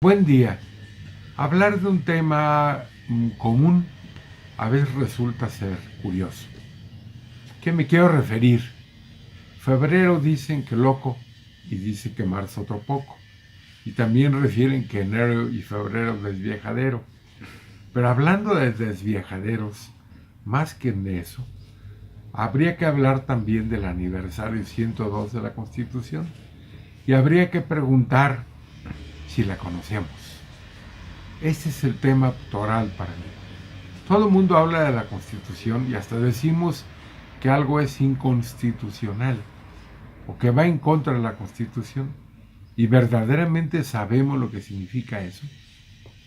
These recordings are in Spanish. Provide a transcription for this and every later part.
Buen día. Hablar de un tema común a veces resulta ser curioso. ¿Qué me quiero referir? Febrero dicen que loco y dicen que marzo otro poco. Y también refieren que enero y febrero desviejadero. Pero hablando de desviejaderos, más que en eso, habría que hablar también del aniversario 102 de la Constitución. Y habría que preguntar si la conocemos. Ese es el tema toral para mí. Todo el mundo habla de la Constitución y hasta decimos que algo es inconstitucional o que va en contra de la Constitución. ¿Y verdaderamente sabemos lo que significa eso?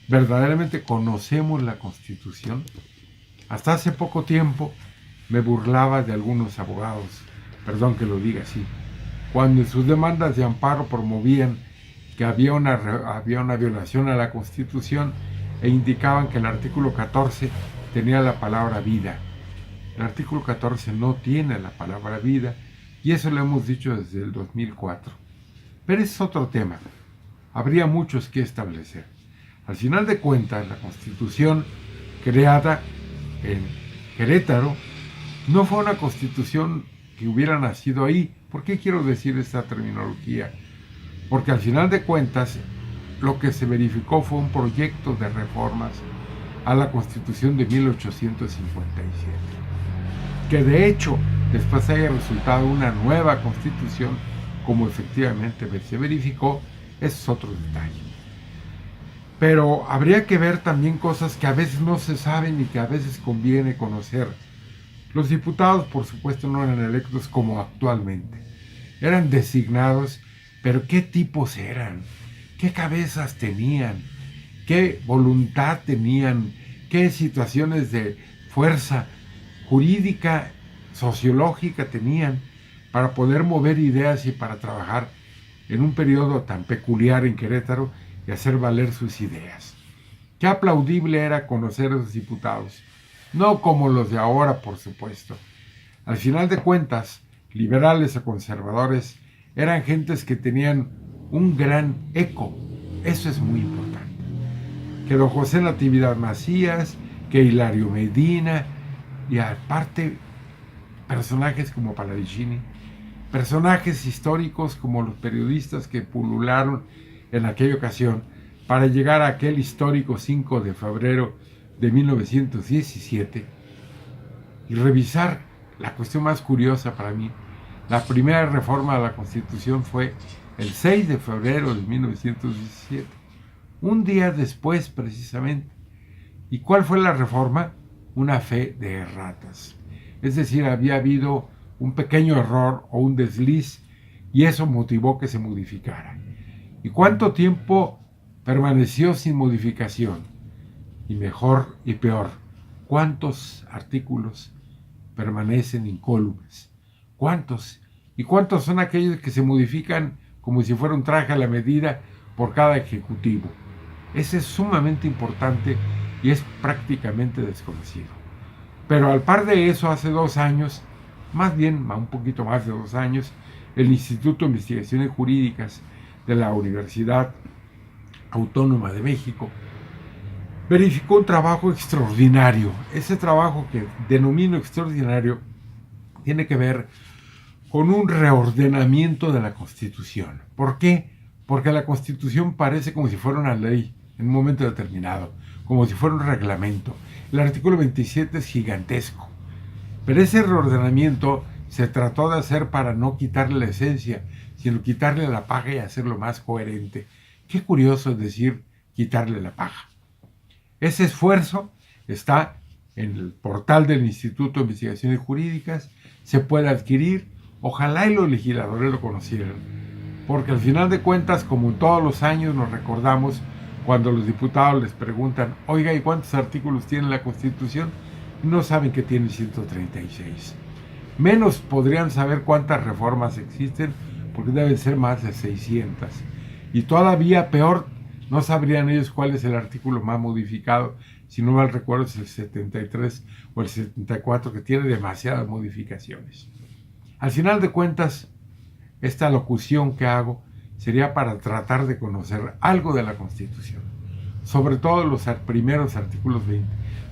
¿Verdaderamente conocemos la Constitución? Hasta hace poco tiempo me burlaba de algunos abogados, perdón que lo diga así, cuando en sus demandas de amparo promovían que había una violación a la Constitución e indicaban que el artículo 14 tenía la palabra vida. El artículo 14 no tiene la palabra vida y eso lo hemos dicho desde el 2004. Pero ese es otro tema. Habría muchos que establecer. Al final de cuentas, la Constitución creada en Querétaro no fue una Constitución que hubiera nacido ahí. ¿Por qué quiero decir esta terminología? Porque al final de cuentas lo que se verificó fue un proyecto de reformas a la Constitución de 1857, que de hecho después haya resultado una nueva Constitución, como efectivamente se verificó, es otro detalle. Pero habría que ver también cosas que a veces no se saben y que a veces conviene conocer. Los diputados, por supuesto, no eran electos como actualmente. Eran designados, pero ¿qué tipos eran? ¿Qué cabezas tenían? ¿Qué voluntad tenían? ¿Qué situaciones de fuerza jurídica, sociológica tenían para poder mover ideas y para trabajar en un periodo tan peculiar en Querétaro y hacer valer sus ideas? Qué aplaudible era conocer a esos diputados, no como los de ahora, por supuesto. Al final de cuentas, liberales o conservadores eran gentes que tenían un gran eco. Eso es muy importante. Que don José Natividad Macías, que Hilario Medina, y aparte personajes como Pallavicini, personajes históricos como los periodistas que pulularon en aquella ocasión para llegar a aquel histórico 5 de febrero de 1917 y revisar la cuestión más curiosa para mí. La primera reforma a la Constitución fue el 6 de febrero de 1917, un día después precisamente. ¿Y cuál fue la reforma? Una fe de erratas. Es decir, había habido un pequeño error o un desliz y eso motivó que se modificara. ¿Y cuánto tiempo permaneció sin modificación? Y mejor y peor, ¿cuántos artículos permanecen incólumes? ¿Cuántos? ¿Y cuántos son aquellos que se modifican como si fuera un traje a la medida por cada ejecutivo? Ese es sumamente importante y es prácticamente desconocido. Pero al par de eso, hace 2 años, más bien un poquito más de 2 años, el Instituto de Investigaciones Jurídicas de la Universidad Autónoma de México verificó un trabajo extraordinario. Ese trabajo que denomino extraordinario tiene que ver con un reordenamiento de la Constitución. ¿Por qué? Porque la Constitución parece como si fuera una ley en un momento determinado, como si fuera un reglamento. El artículo 27 es gigantesco, pero ese reordenamiento se trató de hacer para no quitarle la esencia, sino quitarle la paja y hacerlo más coherente. Qué curioso es decir quitarle la paja. Ese esfuerzo está en el portal del Instituto de Investigaciones Jurídicas, se puede adquirir, ojalá y los legisladores lo conocieran, porque al final de cuentas, como todos los años nos recordamos cuando los diputados les preguntan, oiga, ¿y cuántos artículos tiene la Constitución? No saben que tiene 136. Menos podrían saber cuántas reformas existen, porque deben ser más de 600. Y todavía peor, no sabrían ellos cuál es el artículo más modificado, si no mal recuerdo es el 73 o el 74, que tiene demasiadas modificaciones. Al final de cuentas, esta locución que hago sería para tratar de conocer algo de la Constitución, sobre todo los primeros artículos 20,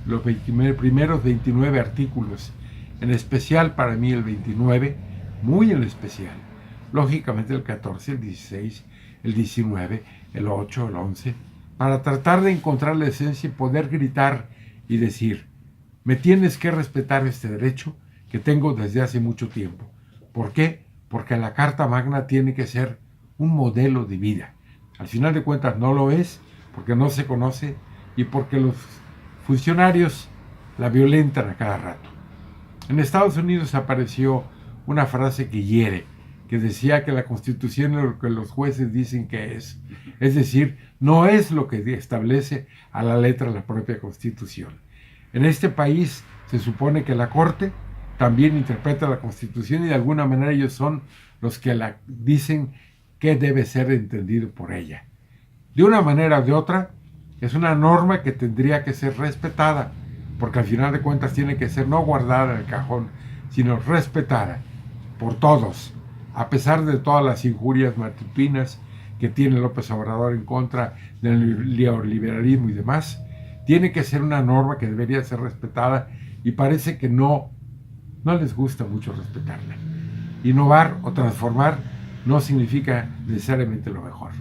los primeros 29 artículos, en especial para mí el 29, muy en especial, lógicamente el 14, el 16, el 19, el 8, el 11, para tratar de encontrar la esencia y poder gritar y decir, me tienes que respetar este derecho que tengo desde hace mucho tiempo. ¿Por qué? Porque la Carta Magna tiene que ser un modelo de vida. Al final de cuentas no lo es, porque no se conoce y porque los funcionarios la violentan a cada rato. En Estados Unidos apareció una frase que hiere, que decía que la Constitución es lo que los jueces dicen que es. Es decir, no es lo que establece a la letra la propia Constitución. En este país se supone que la Corte también interpreta la Constitución y de alguna manera ellos son los que la dicen que debe ser entendido por ella. De una manera o de otra, es una norma que tendría que ser respetada, porque al final de cuentas tiene que ser no guardada en el cajón, sino respetada por todos, a pesar de todas las injurias matupinas que tiene López Obrador en contra del neoliberalismo y demás. Tiene que ser una norma que debería ser respetada y parece que no les gusta mucho respetarla. Innovar o transformar no significa necesariamente lo mejor.